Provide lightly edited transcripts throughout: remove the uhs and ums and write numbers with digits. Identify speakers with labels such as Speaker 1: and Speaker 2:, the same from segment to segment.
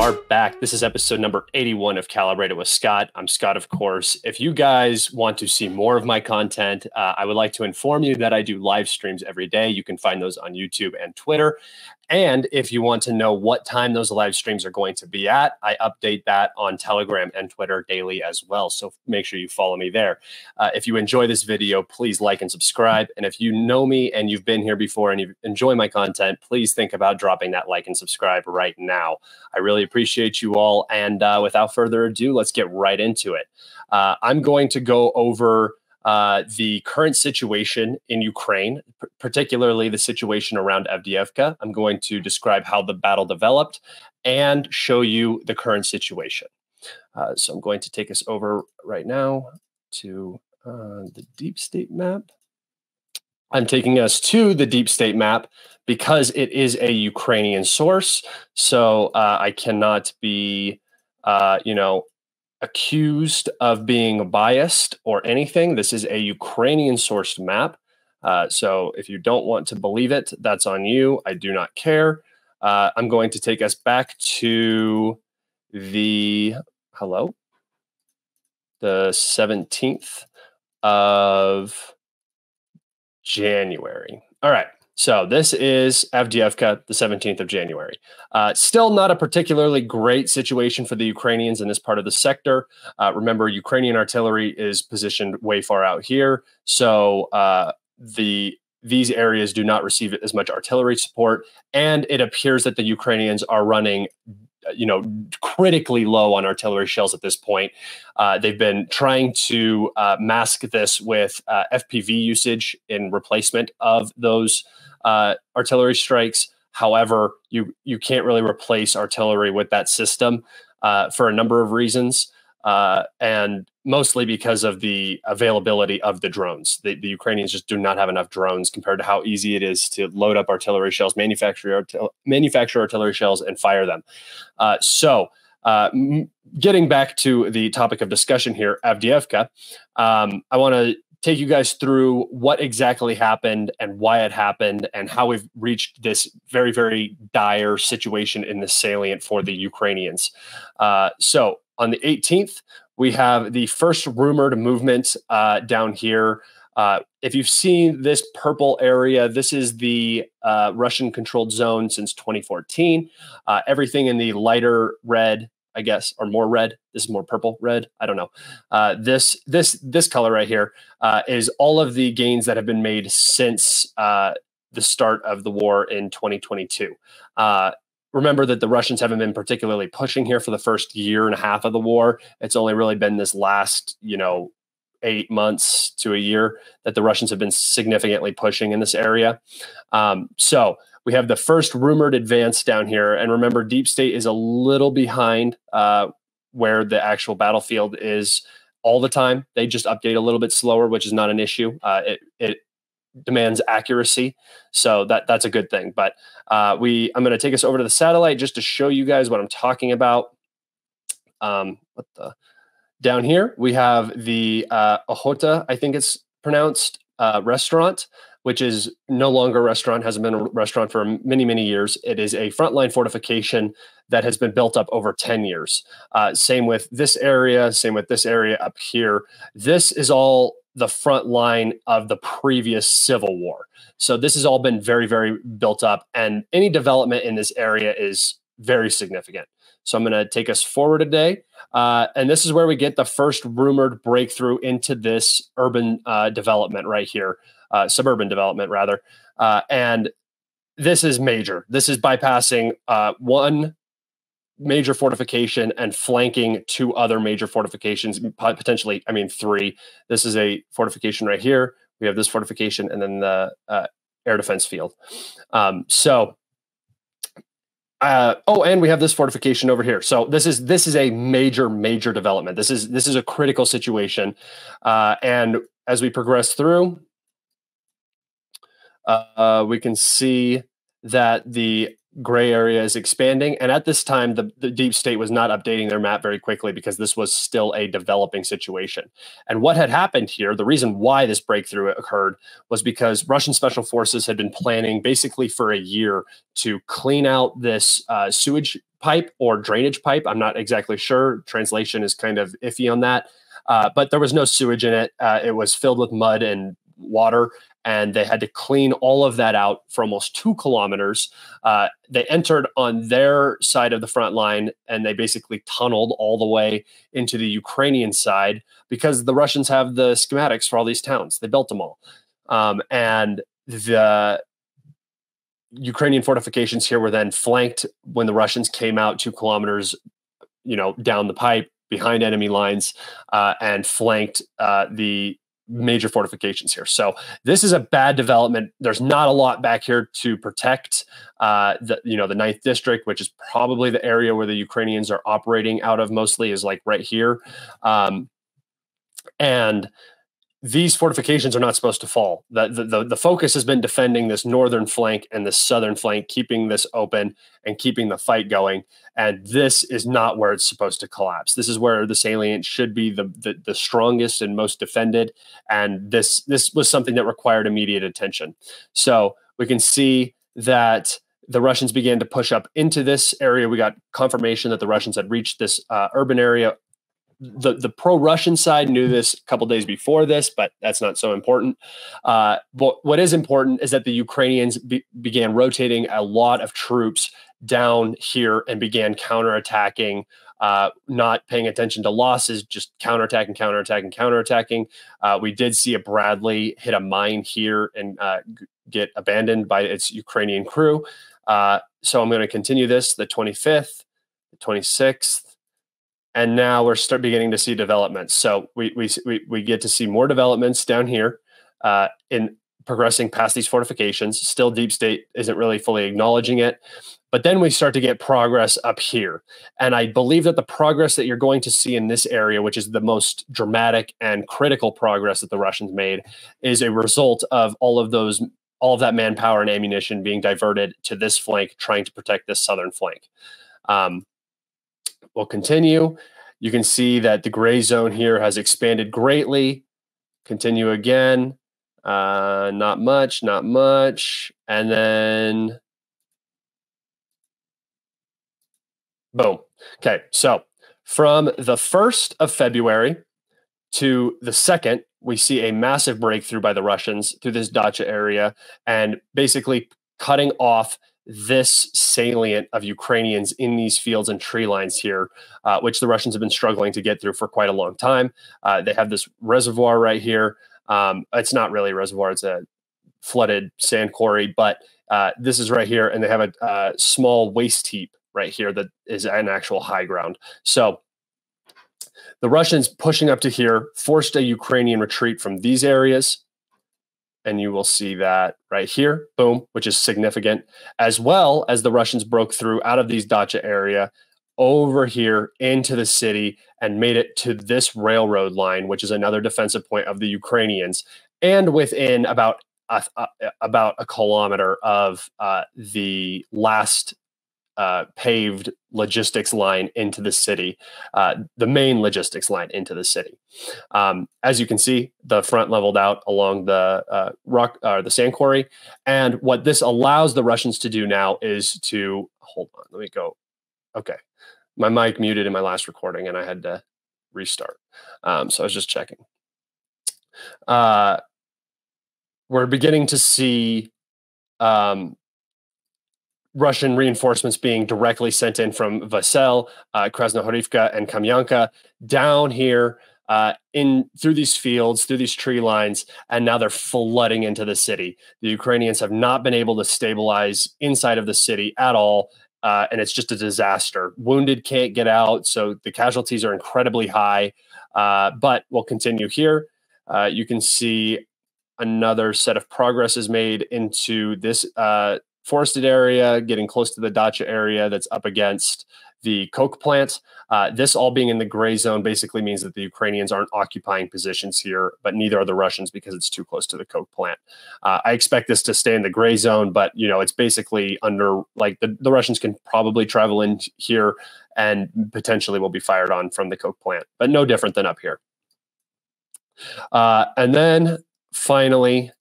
Speaker 1: are back. This is episode number 81 of Kalibrated with Scott. I'm Scott, of course. If you guys want to see more of my content, I would like to inform you that I do live streams every day. You can find those on YouTube and Twitter. And if you want to know what time those live streams are going to be at, I update that on Telegram and Twitter daily as well. So make sure you follow me there. If you enjoy this video, please like and subscribe. And if you know me and you've been here before and you enjoy my content, please think about dropping that like and subscribe right now. I really appreciate you all. And without further ado, let's get right into it. I'm going to go over the current situation in Ukraine, particularly the situation around Avdeevka. I'm going to describe how the battle developed and show you the current situation. So I'm going to take us over right now to the deep state map. I'm taking us to the deep state map because it is a Ukrainian source. So I cannot be, accused of being biased or anything. This is a Ukrainian sourced map. So if you don't want to believe it, that's on you. I do not care. I'm going to take us back to the 17th of January. All right. So this is Avdeevka, the 17th of January. Still not a particularly great situation for the Ukrainians in this part of the sector. Remember, Ukrainian artillery is positioned way far out here. So these areas do not receive as much artillery support. And it appears that the Ukrainians are running critically low on artillery shells at this point. They've been trying to mask this with FPV usage in replacement of those artillery strikes. However, you can't really replace artillery with that system for a number of reasons, and mostly because of the availability of the drones. The Ukrainians just do not have enough drones compared to how easy it is to load up artillery shells, manufacture artillery shells, and fire them. Getting back to the topic of discussion here, Avdeevka, I want to take you guys through what exactly happened and why it happened and how we've reached this very, very dire situation in the salient for the Ukrainians. So on the 18th, we have the first rumored movement down here. If you've seen this purple area, this is the Russian-controlled zone since 2014. Everything in the lighter red, I guess, or more red. This is more purple red. I don't know. This color right here is all of the gains that have been made since the start of the war in 2022. Remember that the Russians haven't been particularly pushing here for the first year and a half of the war. It's only really been this last, 8 months to a year that the Russians have been significantly pushing in this area. So we have the first rumored advance down here. And remember, Deep State is a little behind where the actual battlefield is all the time. They just update a little bit slower, which is not an issue. It demands accuracy. So that's a good thing. But I'm going to take us over to the satellite just to show you guys what I'm talking about. Down here, we have the Ochota, I think it's pronounced, restaurant, which is no longer a restaurant, hasn't been a restaurant for many, many years. It is a frontline fortification that has been built up over 10 years. Same with this area, same with this area up here. This is all the front line of the previous civil war. So this has all been very, very built up, and any development in this area is very significant. So I'm going to take us forward today. And this is where we get the first rumored breakthrough into this urban development right here, suburban development rather. And this is major. This is bypassing one major fortification and flanking two other major fortifications, potentially, I mean, three. This is a fortification right here. We have this fortification and then the air defense field. And we have this fortification over here. So this is a major development. This is a critical situation. And as we progress through, we can see that the gray area is expanding. And at this time, the deep state was not updating their map very quickly because this was still a developing situation. And what had happened here, the reason why this breakthrough occurred was because Russian special forces had been planning basically for a year to clean out this sewage pipe or drainage pipe. I'm not exactly sure. Translation is kind of iffy on that. But there was no sewage in it. It was filled with mud and water, and they had to clean all of that out for almost 2 kilometers. They entered on their side of the front line, and they basically tunneled all the way into the Ukrainian side because the Russians have the schematics for all these towns. They built them all. And the Ukrainian fortifications here were then flanked when the Russians came out 2 kilometers, down the pipe behind enemy lines, and flanked the major fortifications here. So this is a bad development. There's not a lot back here to protect the 9th district, which is probably the area where the Ukrainians are operating out of mostly, is like right here. And these fortifications are not supposed to fall. The focus has been defending this northern flank and this southern flank, keeping this open and keeping the fight going. And this is not where it's supposed to collapse. This is where the salient should be the strongest and most defended. And this was something that required immediate attention. So we can see that the Russians began to push up into this area. We got confirmation that the Russians had reached this urban area. The pro-Russian side knew this a couple days before this, but that's not so important. But what is important is that the Ukrainians began rotating a lot of troops down here and began counterattacking, not paying attention to losses, just counterattacking. We did see a Bradley hit a mine here and get abandoned by its Ukrainian crew. So I'm going to continue this, the 25th, the 26th, and now we're beginning to see developments. So we get to see more developments down here in progressing past these fortifications. Still, deep state isn't really fully acknowledging it. But then we start to get progress up here. And I believe that the progress that you're going to see in this area, which is the most dramatic and critical progress that the Russians made, is a result of all of that manpower and ammunition being diverted to this flank, trying to protect this southern flank. We'll continue. You can see that the gray zone here has expanded greatly. Continue again. Not much. And then boom. Okay, so from the 1st of February to the 2nd, we see a massive breakthrough by the Russians through this dacha area and basically cutting off this salient of Ukrainians in these fields and tree lines here, which the Russians have been struggling to get through for quite a long time. They have this reservoir right here. It's not really a reservoir, it's a flooded sand quarry, but this is right here, and they have a small waste heap right here that is an actual high ground. So the Russians pushing up to here forced a Ukrainian retreat from these areas. And you will see that right here, boom, which is significant, as well as the Russians broke through out of these dacha area over here into the city and made it to this railroad line, which is another defensive point of the Ukrainians, and within about a kilometer of the last paved logistics line into the city, the main logistics line into the city. As you can see, the front leveled out along the the sand quarry. And what this allows the Russians to do now is to, hold on, let me go. Okay. My mic muted in my last recording and I had to restart. So I was just checking. We're beginning to see Russian reinforcements being directly sent in from Vasel, Krasnohorivka, and Kamyanka down here through these fields, through these tree lines, and now they're flooding into the city. The Ukrainians have not been able to stabilize inside of the city at all, and it's just a disaster. Wounded can't get out, so the casualties are incredibly high, but we'll continue here. You can see another set of progress is made into this forested area, getting close to the dacha area that's up against the coke plant. This all being in the gray zone basically means that the Ukrainians aren't occupying positions here, but neither are the Russians because it's too close to the coke plant. I expect this to stay in the gray zone, but it's basically under, like, the Russians can probably travel in here and potentially will be fired on from the coke plant, but no different than up here. And then finally,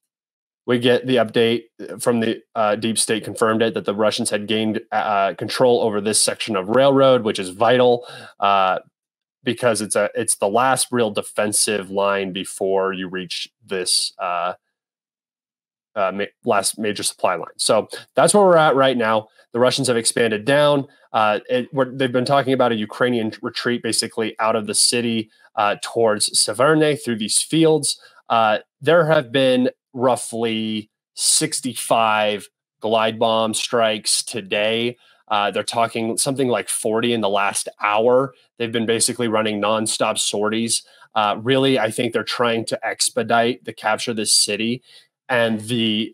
Speaker 1: we get the update from the deep state confirmed it that the Russians had gained control over this section of railroad, which is vital because it's the last real defensive line before you reach this last major supply line. So that's where we're at right now. The Russians have expanded down. They've been talking about a Ukrainian retreat basically out of the city towards Severne through these fields. There have been roughly 65 glide bomb strikes today. They're talking something like 40 in the last hour. They've been basically running nonstop sorties. Really, I think they're trying to expedite the capture of this city. And the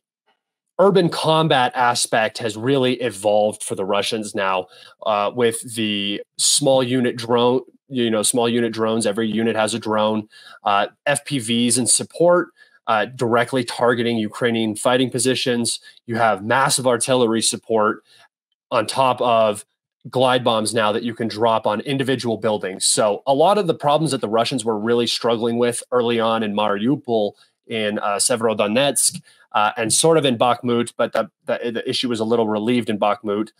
Speaker 1: urban combat aspect has really evolved for the Russians now with the small unit drone, small unit drones. Every unit has a drone, FPVs in support, directly targeting Ukrainian fighting positions. You have massive artillery support on top of glide bombs now that you can drop on individual buildings. So a lot of the problems that the Russians were really struggling with early on in Mariupol, in Severodonetsk, and sort of in Bakhmut, but the issue was a little relieved in Bakhmut,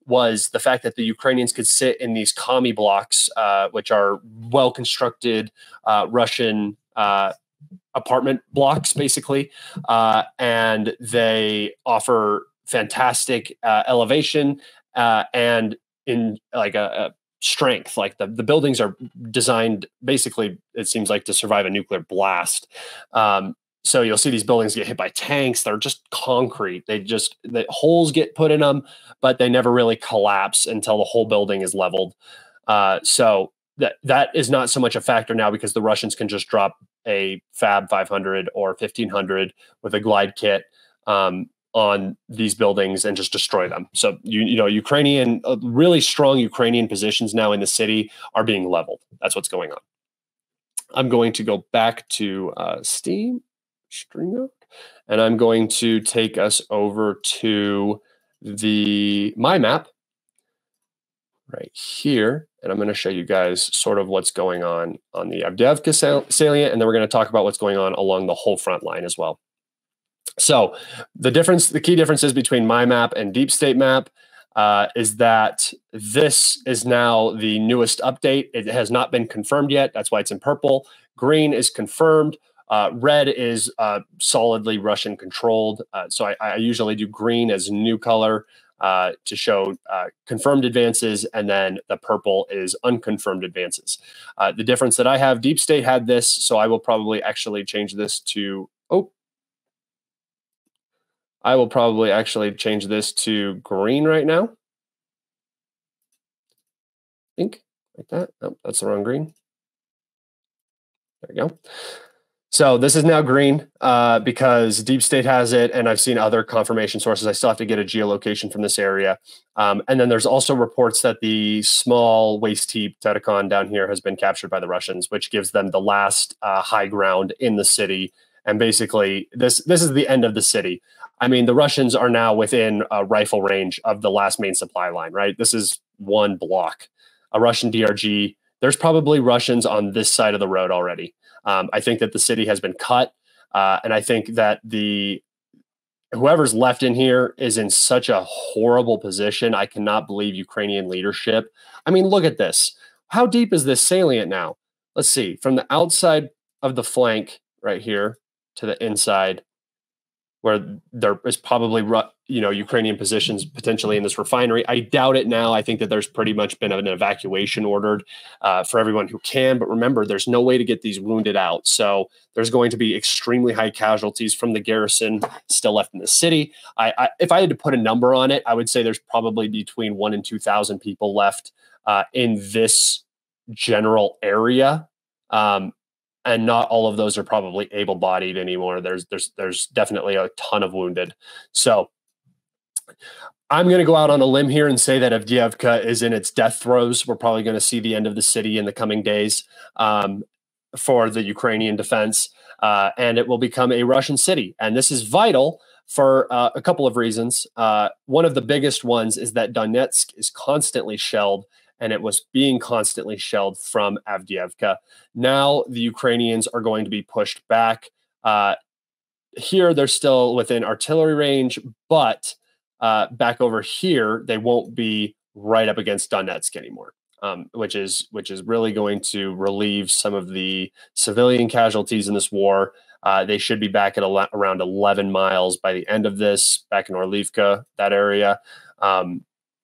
Speaker 1: was the fact that the Ukrainians could sit in these commie blocks, which are well-constructed Russian apartment blocks, basically, and they offer fantastic elevation and in like a strength. Like the buildings are designed basically, it seems like, to survive a nuclear blast. So you'll see these buildings get hit by tanks. They're just concrete. The holes get put in them, but they never really collapse until the whole building is leveled. So that is not so much a factor now because the Russians can just drop a Fab 500 or 1500 with a glide kit on these buildings and just destroy them. So Ukrainian, really strong Ukrainian positions now in the city are being leveled. That's what's going on. I'm going to go back to StreamYard, and I'm going to take us over to my map right here, and I'm going to show you guys sort of what's going on the Avdeevka salient, and then we're going to talk about what's going on along the whole front line as well. So the key differences between my map and Deep State map is that this is now the newest update. It has not been confirmed yet. That's why it's in purple. Green is confirmed. Red is solidly Russian controlled. So I usually do green as new color to show confirmed advances, and then the purple is unconfirmed advances. The difference that I have, Deep State had this, so I will probably actually change this to, I will probably actually change this to green right now. I think like that. Oh, that's the wrong green. There we go. So this is now green because Deep State has it, and I've seen other confirmation sources. I still have to get a geolocation from this area. And then there's also reports that the small waste heap, Terikon, down here has been captured by the Russians, which gives them the last high ground in the city. And basically, this is the end of the city. I mean, the Russians are now within rifle range of the last main supply line, right? This is one block. A Russian DRG. There's probably Russians on this side of the road already. I think that the city has been cut, and I think that whoever's left in here is in such a horrible position. I cannot believe Ukrainian leadership. I mean, look at this. How deep is this salient now? Let's see. From the outside of the flank right here to the inside, where there is probably Ukrainian positions potentially in this refinery. I doubt it now. I think that there's pretty much been an evacuation ordered for everyone who can. But remember, there's no way to get these wounded out. So there's going to be extremely high casualties from the garrison still left in the city. If I had to put a number on it, I would say there's probably between 1,000 and 2,000 people left in this general area. And not all of those are probably able-bodied anymore. There's definitely a ton of wounded. So I'm going to go out on a limb here and say that Avdeevka is in its death throes. We're probably going to see the end of the city in the coming days for the Ukrainian defense, and it will become a Russian city. And this is vital for a couple of reasons. One of the biggest ones is that Donetsk is constantly shelled, and it was being constantly shelled from Avdeevka. Now the Ukrainians are going to be pushed back. Here, they're still within artillery range, but back over here, they won't be right up against Donetsk anymore, which is really going to relieve some of the civilian casualties in this war. They should be back at around 11 miles by the end of this, back in Orlivka, that area,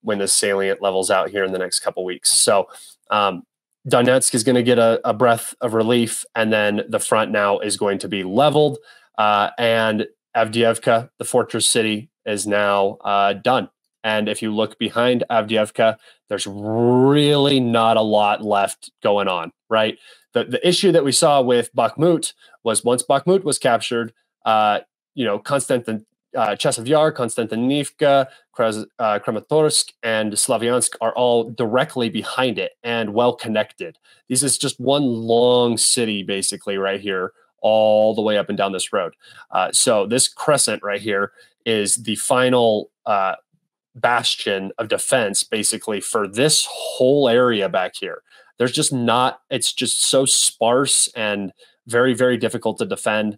Speaker 1: when the salient levels out here in the next couple weeks. So Donetsk is going to get a breath of relief, and then the front now is going to be leveled. And Avdeevka, the fortress city, is now done. And if you look behind Avdeevka, there's really not a lot left going on, right? The issue that we saw with Bakhmut was once Bakhmut was captured, Chasiv Yar, Konstantinivka, Kramatorsk, and Slavyansk are all directly behind it and well connected. This is just one long city, basically, right here, all the way up and down this road. So this crescent right here is the final bastion of defense, basically, for this whole area back here. There's just not, it's just so sparse and very, very difficult to defend.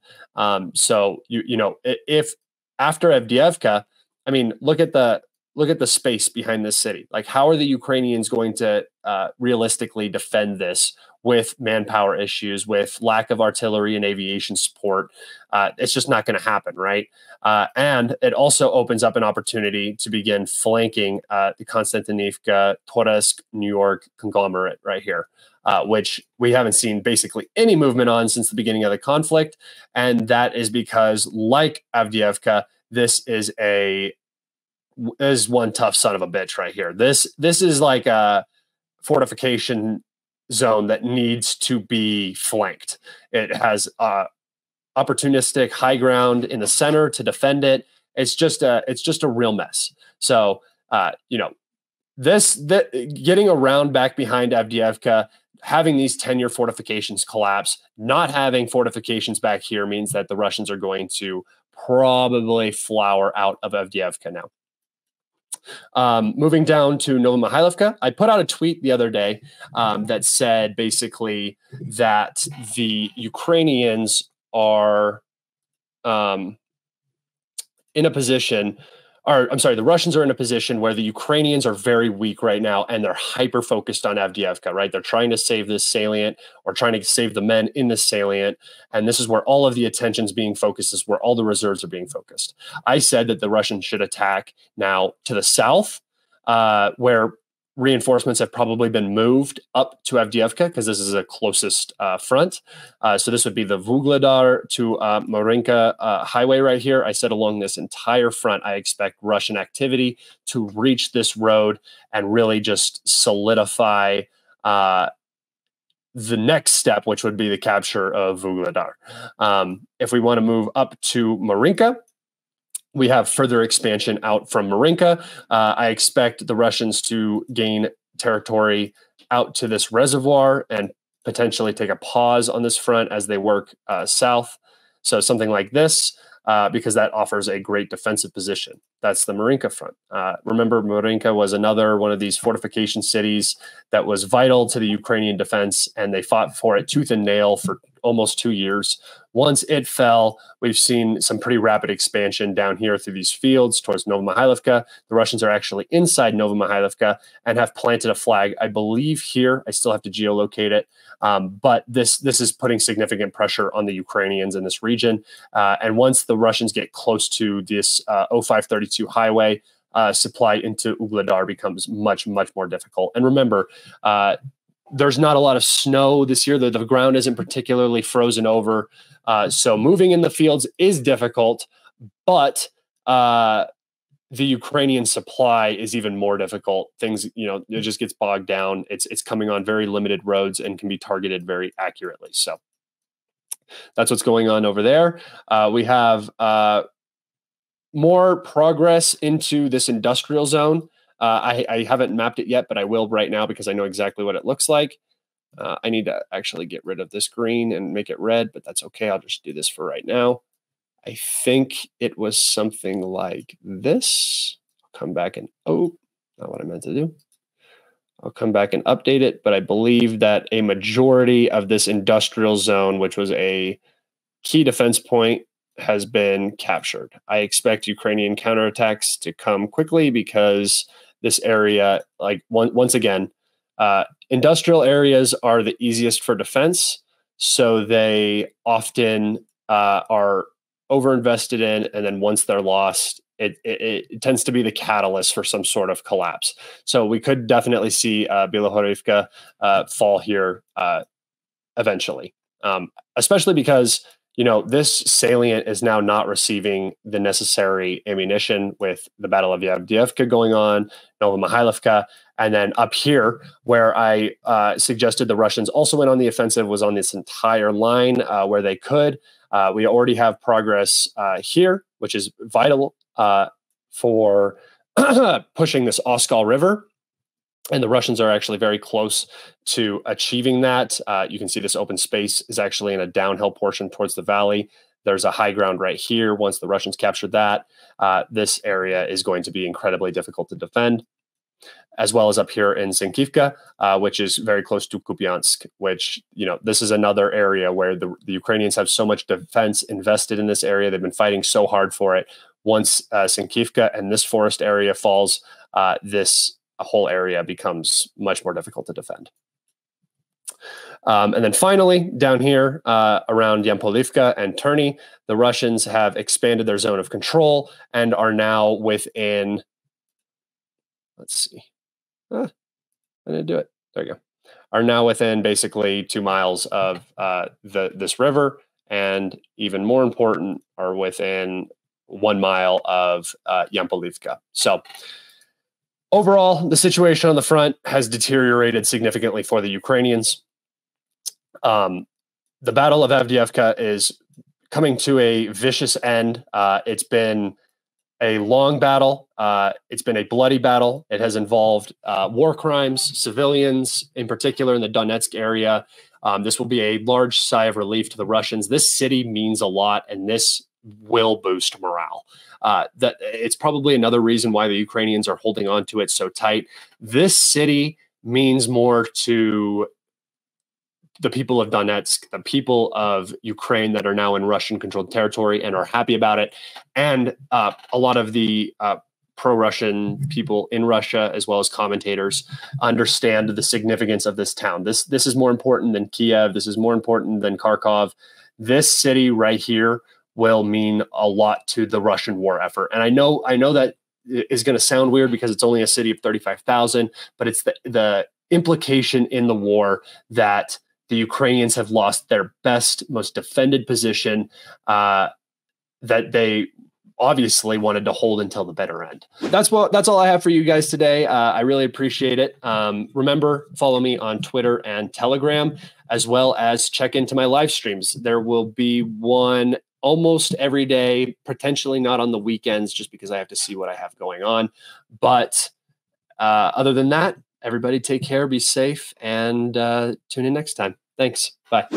Speaker 1: So if after Avdeevka, I mean, look at the space behind this city. Like, how are the Ukrainians going to realistically defend this with manpower issues, with lack of artillery and aviation support? It's just not going to happen, right? And it also opens up an opportunity to begin flanking the Konstantinivka, Toretsk, New York conglomerate right here, which we haven't seen basically any movement on since the beginning of the conflict. And that is because, like Avdeevka, this is one tough son of a bitch right here. This is like a fortification zone that needs to be flanked. It has opportunistic high ground in the center to defend it. It's just a real mess. So getting around back behind Avdeevka, having these 10-year fortifications collapse, not having fortifications back here means that the Russians are going to probably flower out of Avdeevka now. Moving down to Novomihailovka, I put out a tweet the other day that said basically that the Ukrainians are in a position, the Russians are in a position where the Ukrainians are very weak right now, and they're hyper focused on Avdeevka, right? They're trying to save this salient, or trying to save the men in this salient. And this is where all of the attention's being focused, is where all the reserves are being focused. I said that the Russians should attack now to the south, where reinforcements have probably been moved up to Avdeevka, because this is the closest front. So this would be the Vugledar to Marinka highway right here. I said along this entire front, I expect Russian activity to reach this road and really just solidify the next step, which would be the capture of Vugledar. If we want to move up to Marinka, we have further expansion out from Marinka. I expect the Russians to gain territory out to this reservoir and potentially take a pause on this front as they work south. So something like this, because that offers a great defensive position. That's the Marinka front. Remember, Marinka was another one of these fortification cities that was vital to the Ukrainian defense, and they fought for it tooth and nail for almost 2 years. Once it fell, we've seen some pretty rapid expansion down here through these fields towards Novomihailovka. The Russians are actually inside Novomihailovka and have planted a flag, I believe here. I still have to geolocate it. But this is putting significant pressure on the Ukrainians in this region. And once the Russians get close to this 0532 highway, supply into Ugledar becomes much, much more difficult. And remember, there's not a lot of snow this year. The ground isn't particularly frozen over. So moving in the fields is difficult, but the Ukrainian supply is even more difficult. Things, it just gets bogged down. It's coming on very limited roads and can be targeted very accurately. So that's what's going on over there. We have more progress into this industrial zone. I haven't mapped it yet, but I will right now because I know exactly what it looks like. I need to actually get rid of this green and make it red, but that's okay. I'll just do this for right now. I think it was something like this. I'll come back and, oh, not what I meant to do. I'll come back and update it, but I believe that a majority of this industrial zone, which was a key defense point, has been captured. I expect Ukrainian counterattacks to come quickly because this area, like once again, industrial areas are the easiest for defense, so they often are overinvested in, and then once they're lost, it tends to be the catalyst for some sort of collapse. So we could definitely see Bilohorivka fall here eventually, especially because this salient is now not receiving the necessary ammunition with the Battle of Avdeevka going on, Novomihailovka, and then up here where I suggested the Russians also went on the offensive was on this entire line where they could. We already have progress here, which is vital for pushing this Oskal River. And the Russians are actually very close to achieving that. You can see this open space is actually in a downhill portion towards the valley. There's a high ground right here. Once the Russians capture that, this area is going to be incredibly difficult to defend, as well as up here in Zinkivka, which is very close to Kupiansk, which, this is another area where the Ukrainians have so much defense invested in this area. They've been fighting so hard for it. Once Zinkivka and this forest area falls, this whole area becomes much more difficult to defend. And then finally, down here around Yampolivka and Terny, the Russians have expanded their zone of control and are now within, let's see, I didn't do it. There you go. Are now within basically 2 miles of this river, and even more important, are within 1 mile of Yampolivka. So overall, the situation on the front has deteriorated significantly for the Ukrainians. The Battle of Avdeevka is coming to a vicious end. It's been a long battle. It's been a bloody battle. It has involved war crimes, civilians, in particular in the Donetsk area. This will be a large sigh of relief to the Russians. This city means a lot, and this will boost morale. That it's probably another reason why the Ukrainians are holding on to it so tight. This city means more to the people of Donetsk, the people of Ukraine that are now in Russian-controlled territory and are happy about it, and a lot of the pro-Russian people in Russia, as well as commentators, understand the significance of this town. This is more important than Kiev. This is more important than Kharkov. This city right here will mean a lot to the Russian war effort. And I know that is going to sound weird because it's only a city of 35,000, but it's the implication in the war that the Ukrainians have lost their best, most defended position that they obviously wanted to hold until the bitter end. That's all I have for you guys today. I really appreciate it. Remember, follow me on Twitter and Telegram, as well as check into my live streams. There will be one almost every day, potentially not on the weekends, just because I have to see what I have going on. But other than that, everybody take care, be safe, and tune in next time. Thanks. Bye.